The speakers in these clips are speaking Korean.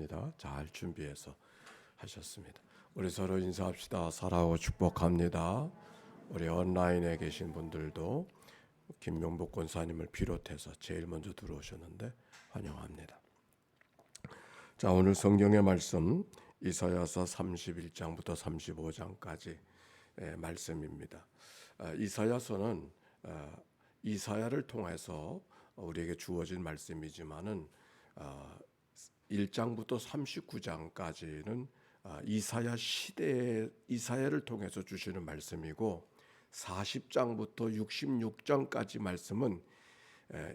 바랍니다. 잘 준비해서 하셨습니다. 우리 서로 인사합시다. 사랑하고 축복합니다. 우리 온라인에 계신 분들도 김명복 권사님을 비롯해서 제일 먼저 들어오셨는데 환영합니다. 자, 오늘 성경의 말씀 이사야서 31장부터 35장까지 말씀입니다. 이사야서는 이사야를 통해서 우리에게 주어진 말씀이지만은 1장부터 39장까지는 이사야 시대의 이사야를 통해서 주시는 말씀이고 40장부터 66장까지 말씀은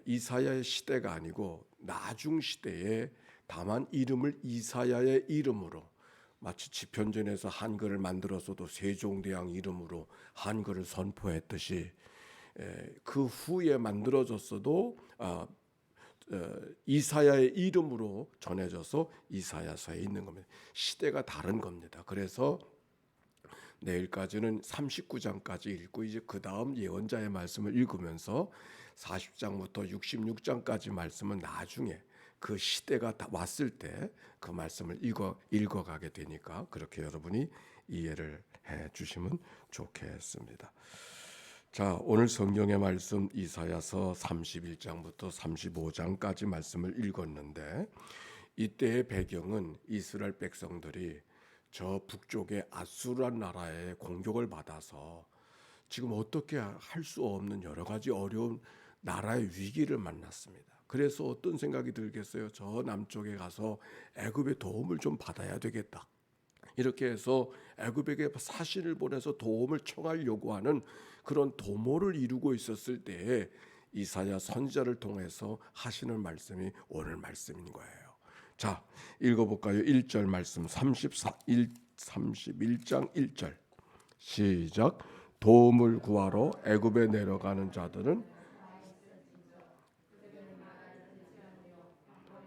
이사야의 시대가 아니고 나중 시대에 다만 이름을 이사야의 이름으로 마치 집현전에서 한글을 만들어서도 세종대왕 이름으로 한글을 선포했듯이 그 후에 만들어졌어도 이사야의 이름으로 전해져서 이사야서에 있는 겁니다. 시대가 다른 겁니다. 그래서 내일까지는 39장까지 읽고 이제 그 다음 예언자의 말씀을 읽으면서 40장부터 66장까지 말씀은 나중에 그 시대가 다 왔을 때 그 말씀을 읽어가게 되니까 그렇게 여러분이 이해를 해주시면 좋겠습니다. 자, 오늘 성경의 말씀 이사야서 31장부터 35장까지 말씀을 읽었는데 이때의 배경은 이스라엘 백성들이 저 북쪽의 아수르란 나라의 공격을 받아서 지금 어떻게 할 수 없는 여러 가지 어려운 나라의 위기를 만났습니다. 그래서 어떤 생각이 들겠어요? 저 남쪽에 가서 애굽의 도움을 좀 받아야 되겠다. 이렇게 해서 애굽에게 사신을 보내서 도움을 청하려고 하는 그런 도모를 이루고 있었을 때에 이사야 선지자를 통해서 하시는 말씀이 오늘 말씀인 거예요. 자, 읽어볼까요? 1절 말씀 31장 1절 시작. 도움을 구하러 애굽에 내려가는 자들은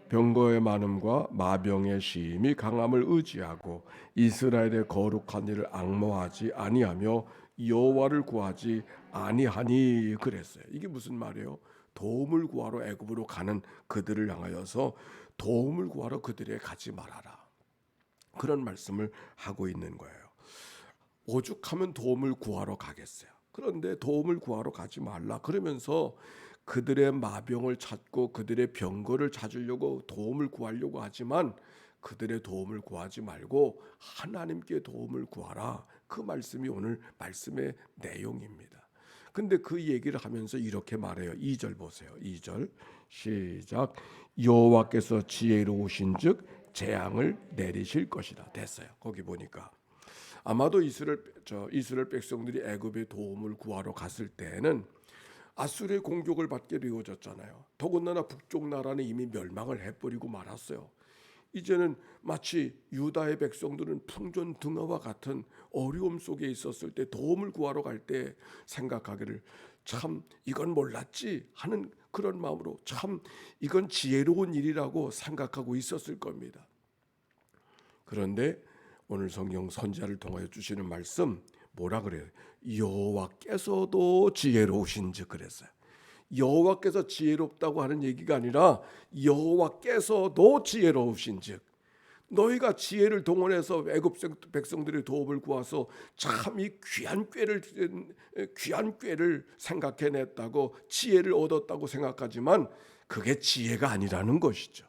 병거의 많음과 마병의 심히 강함을 의지하고 이스라엘의 거룩한 일을 앙모하지 아니하며 여호와를 구하지 아니하니 그랬어요. 이게 무슨 말이에요? 도움을 구하러 애굽으로 가는 그들을 향하여서 도움을 구하러 그들에게 가지 말아라. 그런 말씀을 하고 있는 거예요. 오죽하면 도움을 구하러 가겠어요. 그런데 도움을 구하러 가지 말라. 그러면서 그들의 마병을 찾고 그들의 병거를 찾으려고 도움을 구하려고 하지만 그들의 도움을 구하지 말고 하나님께 도움을 구하라. 그 말씀이 오늘 말씀의 내용입니다. 근데 그 얘기를 하면서 이렇게 말해요. 2절 보세요. 2절 시작. 여호와께서 지혜로우신즉 재앙을 내리실 것이다. 됐어요. 거기 보니까 아마도 이스라엘 백성들이 애굽의 도움을 구하러 갔을 때는 아수르의 공격을 받게 되어졌잖아요. 더군다나 북쪽 나라는 이미 멸망을 해버리고 말았어요. 이제는 마치 유다의 백성들은 풍전등화와 같은 어려움 속에 있었을 때 도움을 구하러 갈 때 생각하기를 참 이건 몰랐지 하는 그런 마음으로 참 이건 지혜로운 일이라고 생각하고 있었을 겁니다. 그런데 오늘 성경 선지자를 통하여 주시는 말씀 뭐라 그래요? 여호와께서도 지혜로우신즉 그랬어요. 여호와께서 지혜롭다고 하는 얘기가 아니라 여호와께서도 지혜로우신즉 너희가 지혜를 동원해서 애굽 백성들의 도움을 구해서 참 이 귀한 꾀를 생각해냈다고 지혜를 얻었다고 생각하지만 그게 지혜가 아니라는 것이죠.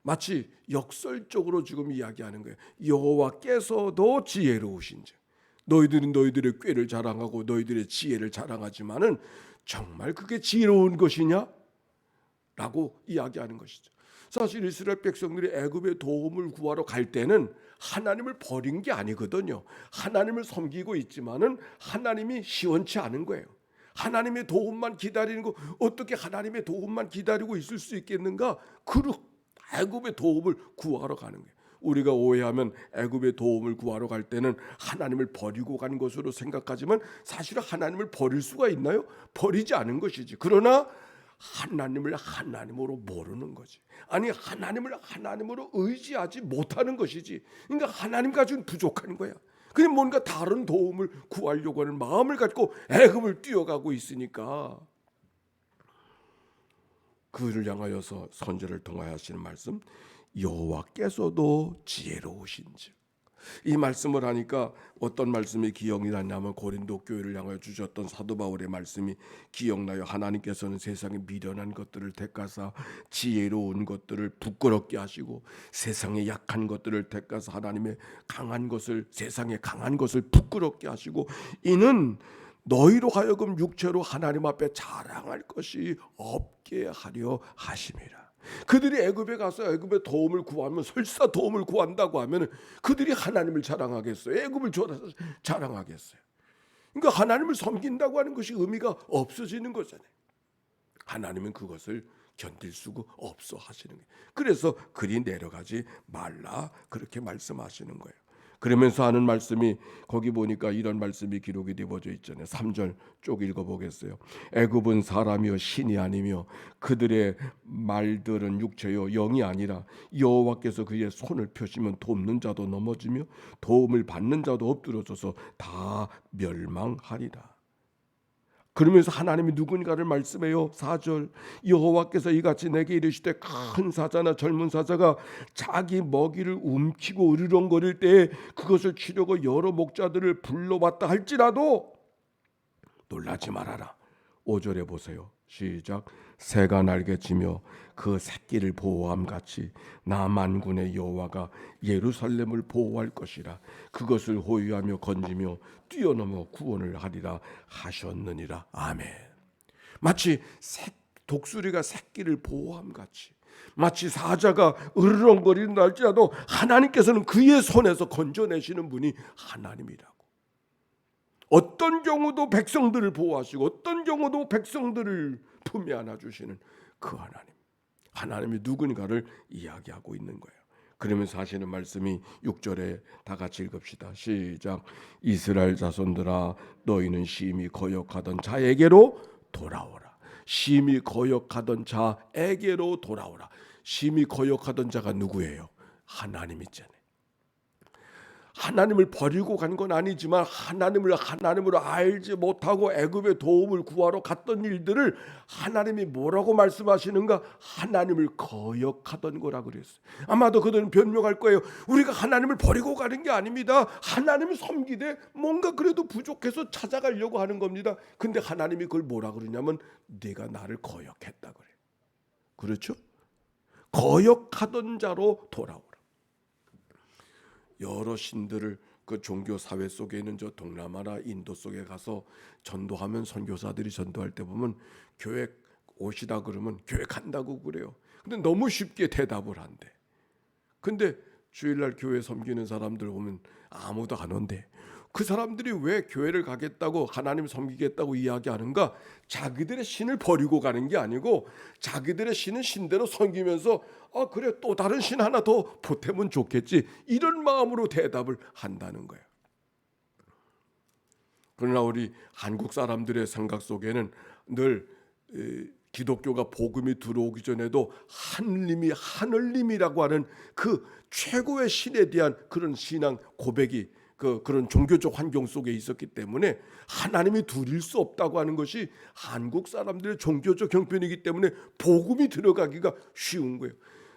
마치 역설적으로 지금 이야기하는 거예요. 여호와께서도 지혜로우신즉 너희들은 너희들의 꾀를 자랑하고 너희들의 지혜를 자랑하지만은 정말 그게 지혜로운 것이냐? 라고 이야기하는 것이죠. 사실 이스라엘 백성들이 애굽의 도움을 구하러 갈 때는 하나님을 버린 게 아니거든요. 하나님을 섬기고 있지만은 하나님이 시원치 않은 거예요. 하나님의 도움만 기다리는 거 어떻게 하나님의 도움만 기다리고 있을 수 있겠는가? 애굽의 도움을 구하러 가는 거예요. 우리가 오해하면 애굽의 도움을 구하러 갈 때는 하나님을 버리고 간 것으로 생각하지만 사실은 하나님을 버릴 수가 있나요? 버리지 않은 것이지. 그러나 하나님을 하나님으로 모르는 거지. 아니 하나님을 하나님으로 의지하지 못하는 것이지. 그러니까 하나님 가지고는 부족한 거야. 그냥 뭔가 다른 도움을 구하려고 하는 마음을 갖고 애굽을 뛰어가고 있으니까 그를 향하여서 선지를 통하여 하시는 말씀 여호와께서도 지혜로우신즉. 이 말씀을 하니까 어떤 말씀이 기억이 나냐면 고린도 교회를 향하여 주셨던 사도 바울의 말씀이 기억나요. 하나님께서는 세상에 미련한 것들을 택하사 지혜로운 것들을 부끄럽게 하시고 세상에 약한 것들을 택하사 하나님의 강한 것을, 세상에 강한 것을 부끄럽게 하시고 이는 너희로 하여금 육체로 하나님 앞에 자랑할 것이 없게 하려 하심이라. 그들이 애굽에 가서 애굽의 도움을 구하면, 설사 도움을 구한다고 하면 그들이 하나님을 자랑하겠어요? 애굽을 자랑하겠어요? 그러니까 하나님을 섬긴다고 하는 것이 의미가 없어지는 거잖아요. 하나님은 그것을 견딜 수가 없어 하시는 거예요. 그래서 그리 내려가지 말라 그렇게 말씀하시는 거예요. 그러면서 하는 말씀이 거기 보니까 이런 말씀이 기록이 되어져 있잖아요. 3절 쭉 읽어보겠어요. 애굽은 사람이요 신이 아니며 그들의 말들은 육체요 영이 아니라 여호와께서 그의 손을 펴시면 돕는 자도 넘어지며 도움을 받는 자도 엎드러져서 다 멸망하리라. 그러면서 하나님이 누군가를 말씀해요. 4절 여호와께서 이같이 내게 이르시되 큰 사자나 젊은 사자가 자기 먹이를 움키고 으르렁거릴 때에 그것을 치려고 여러 목자들을 불러왔다 할지라도 놀라지 말아라. 5절에 보세요. 시작. 새가 날개치며 그 새끼를 보호함 같이 나 만군의 여호와가 예루살렘을 보호할 것이라. 그것을 호위하며 건지며 뛰어넘어 구원을 하리라 하셨느니라. 아멘. 마치 독수리가 새끼를 보호함 같이, 마치 사자가 으르렁거리는 할지라도 하나님께서는 그의 손에서 건져내시는 분이 하나님이라고. 어떤 경우도 백성들을 보호하시고 어떤 경우도 백성들을 품에 안아주시는 그 하나님, 하나님이 누군가를 이야기하고 있는 거예요. 그러면서 하시는 말씀이 6절에 다 같이 읽읍시다. 시작. 이스라엘 자손들아 너희는 심히 거역하던 자에게로 돌아오라. 심히 거역하던 자에게로 돌아오라. 심히 거역하던 자가 누구예요? 하나님 있잖아요. 하나님을 버리고 간 건 아니지만 하나님을 하나님으로 알지 못하고 애굽의 도움을 구하러 갔던 일들을 하나님이 뭐라고 말씀하시는가? 하나님을 거역하던 거라 그랬어요. 아마도 그들은 변명할 거예요. 우리가 하나님을 버리고 가는 게 아닙니다. 하나님을 섬기되 뭔가 그래도 부족해서 찾아가려고 하는 겁니다. 근데 하나님이 그걸 뭐라 그러냐면 네가 나를 거역했다 그래요. 그렇죠? 거역하던 자로 돌아오라. 여러 신들을 그 종교 사회 속에 있는 저 동남아나 인도 속에 가서 전도하면 선교사들이 전도할 때 보면 교회 오시다 그러면 교회 간다고 그래요. 근데 너무 쉽게 대답을 한대. 근데 주일날 교회 섬기는 사람들 보면 아무도 안 온대. 그 사람들이 왜 교회를 가겠다고 하나님 섬기겠다고 이야기하는가? 자기들의 신을 버리고 가는 게 아니고 자기들의 신은 신대로 섬기면서 그래 또 다른 신 하나 더 보태면 좋겠지, 이런 마음으로 대답을 한다는 거예요. 그러나 우리 한국 사람들의 생각 속에는 늘 기독교가 복음이 들어오기 전에도 하늘님이라고 하는 그 최고의 신에 대한 그런 신앙 고백이 그런 종교적 환경 속에 있었기 때문에 하나님이 둘일 수 없다고 하는 것이 한국 사람들의 종교적 형편이기 때문에 복음이 들어가기가 쉬운 거예요.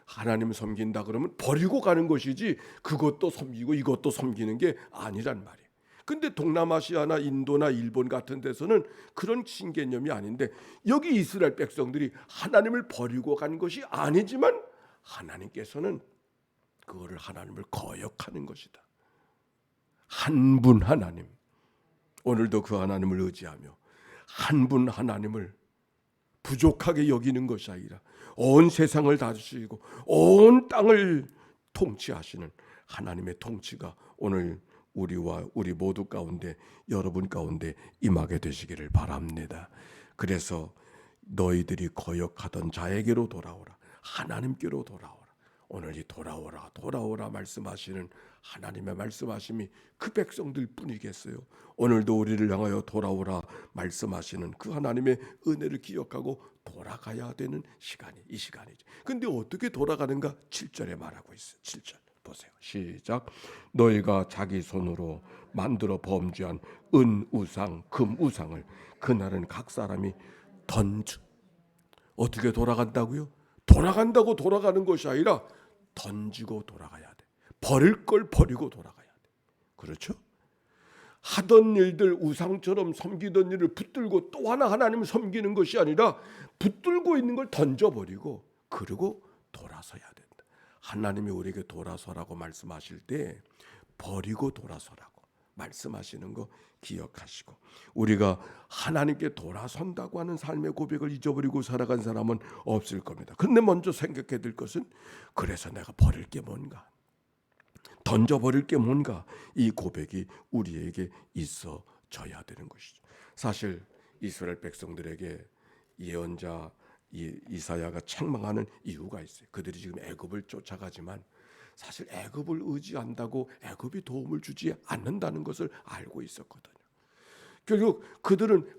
하나님을 섬긴다 그러면 버리고 가는 것이지 그것도 섬기고 이것도 섬기는 게 아니란 말이에요. 근데 동남아시아나 인도나 일본 같은 데서는 그런 신개념이 아닌데 여기 이스라엘 백성들이 하나님을 버리고 간 것이 아니지만 하나님께서는 그거를 하나님을 거역하는 것이다. 한 분 하나님, 오늘도 그 하나님을 의지하며 한 분 하나님을 부족하게 여기는 것이 아니라 온 세상을 다스리고 온 땅을 통치하시는 하나님의 통치가 오늘 우리와 우리 모두 가운데, 여러분 가운데 임하게 되시기를 바랍니다. 그래서 너희들이 거역하던 자에게로 돌아오라. 하나님께로 돌아오라. 오늘 이 돌아오라 말씀하시는 하나님의 말씀하심이 그 백성들 뿐이겠어요. 오늘도 우리를 향하여 돌아오라 말씀하시는 그 하나님의 은혜를 기억하고 돌아가야 되는 시간이 이 시간이죠. 근데 어떻게 돌아가는가? 7절에 말하고 있어요. 7절 보세요. 시작. 너희가 자기 손으로 만들어 범죄한 은 우상, 금 우상을 그날은 각 사람이 던져. 어떻게 돌아간다고요? 돌아간다고 돌아가는 것이 아니라 던지고 돌아가야 돼. 버릴 걸 버리고 돌아가야 돼. 그렇죠? 하던 일들, 우상처럼 섬기던 일을 붙들고 또 하나 하나님을 섬기는 것이 아니라 붙들고 있는 걸 던져버리고 그리고 돌아서야 된다. 하나님이 우리에게 돌아서라고 말씀하실 때 버리고 돌아서라고 말씀하시는 거 기억하시고, 우리가 하나님께 돌아선다고 하는 삶의 고백을 잊어버리고 살아간 사람은 없을 겁니다. 그런데 먼저 생각해야 될 것은, 그래서 내가 버릴 게 뭔가, 던져버릴 게 뭔가, 이 고백이 우리에게 있어져야 되는 것이죠. 사실 이스라엘 백성들에게 예언자 이사야가 책망하는 이유가 있어요. 그들이 지금 애굽을 쫓아가지만 사실 애굽을 의지한다고 애굽이 도움을 주지 않는다는 것을 알고 있었거든요. 결국 그들은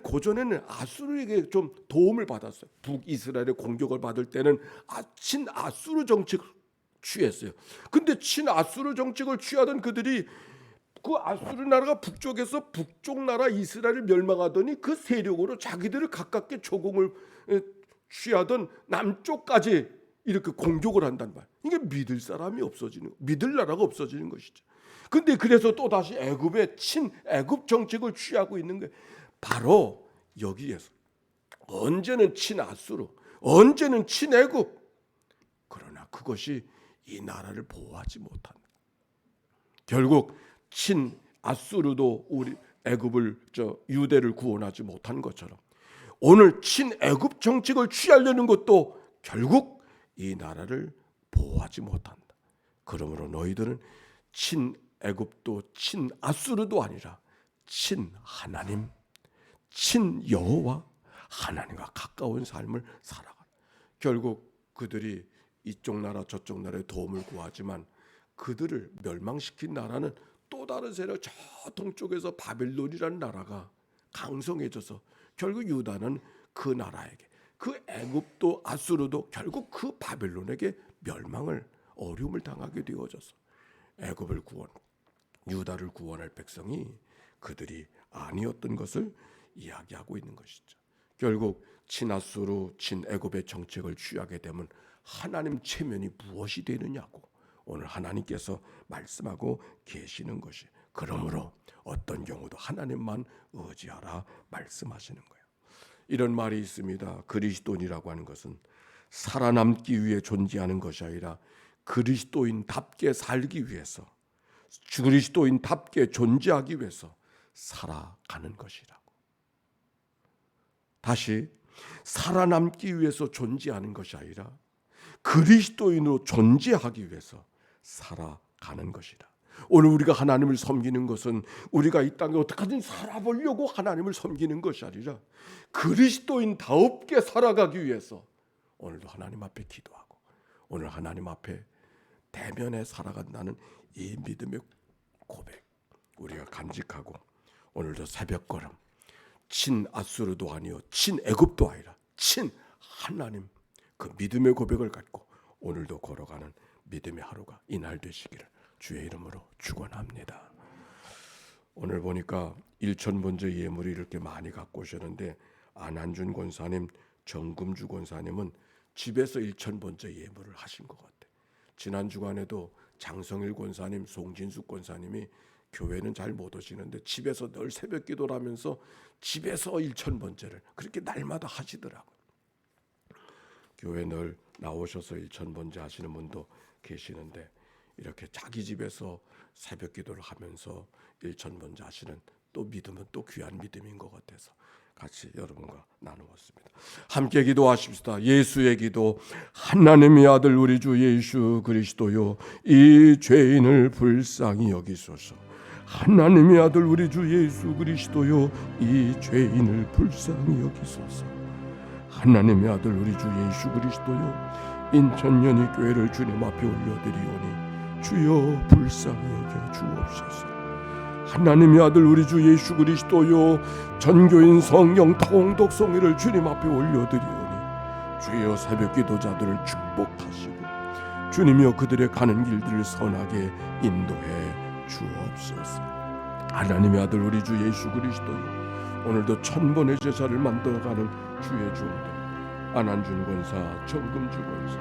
고전에는 아수르에게 좀 도움을 받았어요. 북이스라엘의 공격을 받을 때는 친아수르 정책을 취했어요. 근데 친아수르 정책을 취하던 그들이 그 아수르 나라가 북쪽에서 북쪽 나라 이스라엘을 멸망하더니 그 세력으로 자기들을 가깝게 조공을 취하던 남쪽까지 이렇게 공격을 한단 말이에요. 이게 믿을 나라가 없어지는 것이죠. 근데 그래서 또 다시 애굽의 친애굽 정책을 취하고 있는 거예요. 바로 여기에서 언제는 친아수르, 언제는 친애굽. 그러나 그것이 이 나라를 보호하지 못한다. 결국 친아수르도 우리 애굽을 유대를 구원하지 못한 것처럼 오늘 친애굽 정책을 취하려는 것도 결국 이 나라를 보호하지 못한다. 그러므로 너희들은 친애굽도 친아수르도 아니라 친하나님, 친여호와 하나님과 가까운 삶을 살아가라. 결국 그들이 이쪽 나라 저쪽 나라의 도움을 구하지만 그들을 멸망시킨 나라는 또 다른 세력, 저 동쪽에서 바벨론이라는 나라가 강성해져서 결국 유다는 그 나라에게, 그 애굽도 아수르도 결국 그 바벨론에게 어려움을 당하게 되어져서 유다를 구원할 백성이 그들이 아니었던 것을 이야기하고 있는 것이죠. 결국 친아수르, 친애굽의 정책을 취하게 되면 하나님 체면이 무엇이 되느냐고 오늘 하나님께서 말씀하고 계시는 것이, 그러므로 어떤 경우도 하나님만 의지하라 말씀하시는 거예요. 이런 말이 있습니다. 그리스도인이라고 하는 것은 살아남기 위해 존재하는 것이 아니라 그리스도인답게 살기 위해서, 그리스도인답게 존재하기 위해서 살아가는 것이라고. 다시, 살아남기 위해서 존재하는 것이 아니라 그리스도인으로 존재하기 위해서 살아가는 것이라. 오늘 우리가 하나님을 섬기는 것은 우리가 이 땅에 어떻게든 살아보려고 하나님을 섬기는 것이 아니라 그리스도인다웁게 살아가기 위해서 오늘도 하나님 앞에 기도하고 오늘 하나님 앞에 대면에 살아간다는 이 믿음의 고백 우리가 간직하고, 오늘도 새벽걸음 친아수르도 아니요 친애굽도 아니라 친하나님, 그 믿음의 고백을 갖고 오늘도 걸어가는 믿음의 하루가 이날 되시기를 주의 이름으로 축원합니다. 오늘 보니까 일천번제 예물이 이렇게 많이 갖고 오셨는데 안한준 권사님, 정금주 권사님은 집에서 일천번제 예물을 하신 것 같아요. 지난 주간에도 장성일 권사님, 송진숙 권사님이 교회는 잘 못 오시는데 집에서 늘 새벽 기도를 하면서 집에서 일천번제를 그렇게 날마다 하시더라고요. 교회 늘 나오셔서 일천번제 하시는 분도 계시는데 이렇게 자기 집에서 새벽 기도를 하면서 일천번제 하시는 또 믿음은 또 귀한 믿음인 것 같아서 같이 여러분과 나누었습니다. 함께 기도하십시다. 예수의 기도. 하나님의 아들 우리 주 예수 그리스도요, 이 죄인을 불쌍히 여기소서. 하나님의 아들 우리 주 예수 그리스도요, 이 죄인을 불쌍히 여기소서. 하나님의 아들 우리 주 예수 그리스도요, 인천연희 교회를 주님 앞에 올려드리오니 주여 불쌍히 여겨 주옵소서. 하나님의 아들 우리 주 예수 그리스도요, 전교인 성령 통독성회를 주님 앞에 올려드리오니 주여 새벽 기도자들을 축복하시고 주님이여 그들의 가는 길들을 선하게 인도해 주옵소서. 하나님의 아들 우리 주 예수 그리스도요, 오늘도 천번의 제사를 만들어가는 주의 종들 안한준 권사, 정금주 권사,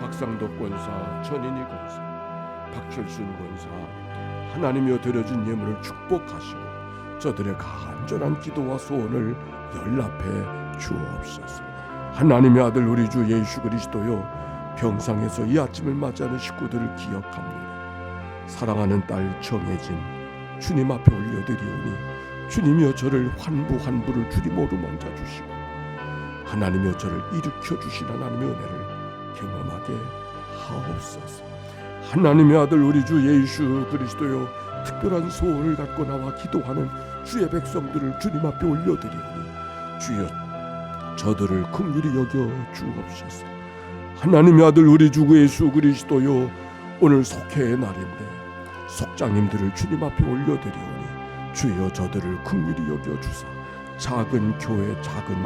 박상덕 권사, 전인희 권사, 박철순 권사, 하나님이여 드려진 예물을 축복하시고 저들의 간절한 기도와 소원을 연락해 주옵소서. 하나님의 아들 우리 주 예수 그리스도여, 병상에서 이 아침을 맞이하는 식구들을 기억합니다. 사랑하는 딸 정혜진, 주님 앞에 올려드리오니 주님이여 저를 환부를 주님 오르만자 주시고 하나님이여 저를 일으켜 주신 하나님의 은혜를 경험하게 하옵소서. 하나님의 아들 우리 주 예수 그리스도여, 특별한 소원을 갖고 나와 기도하는 주의 백성들을 주님 앞에 올려드리오니 주여 저들을 긍휼히 여겨 주옵소서. 하나님의 아들 우리 주 예수 그리스도여, 오늘 속회의 날인데 속장님들을 주님 앞에 올려드리오니 주여 저들을 긍휼히 여겨 주사 작은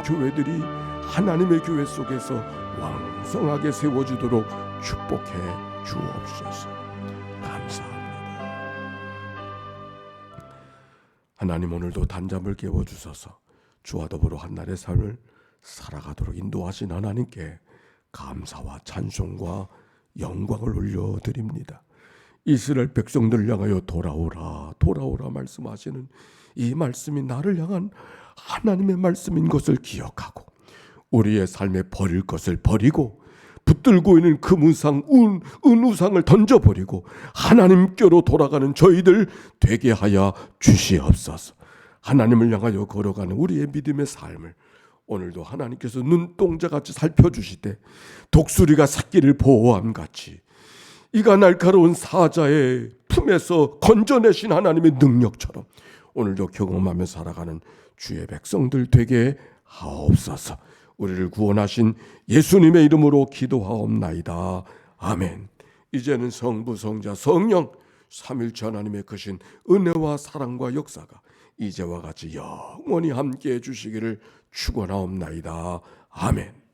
교회들이 하나님의 교회 속에서 왕성하게 세워지도록 축복해 주옵소서. 감사합니다. 하나님, 오늘도 단잠을 깨워주셔서 주와 더불어 한날의 삶을 살아가도록 인도하신 하나님께 감사와 찬송과 영광을 올려드립니다. 이스라엘 백성들을 향하여 돌아오라 돌아오라 말씀하시는 이 말씀이 나를 향한 하나님의 말씀인 것을 기억하고 우리의 삶에 버릴 것을 버리고 붙들고 있는 금우상 은우상을 던져버리고 하나님께로 돌아가는 저희들 되게 하여 주시옵소서. 하나님을 향하여 걸어가는 우리의 믿음의 삶을 오늘도 하나님께서 눈동자같이 살펴주시되 독수리가 새끼를 보호함같이 이가 날카로운 사자의 품에서 건져내신 하나님의 능력처럼 오늘도 경험하며 살아가는 주의 백성들 되게 하옵소서. 우리를 구원하신 예수님의 이름으로 기도하옵나이다. 아멘. 이제는 성부, 성자, 성령 삼일체 하나님의 크신 은혜와 사랑과 역사가 이제와 같이 영원히 함께해 주시기를 축원하옵나이다. 아멘.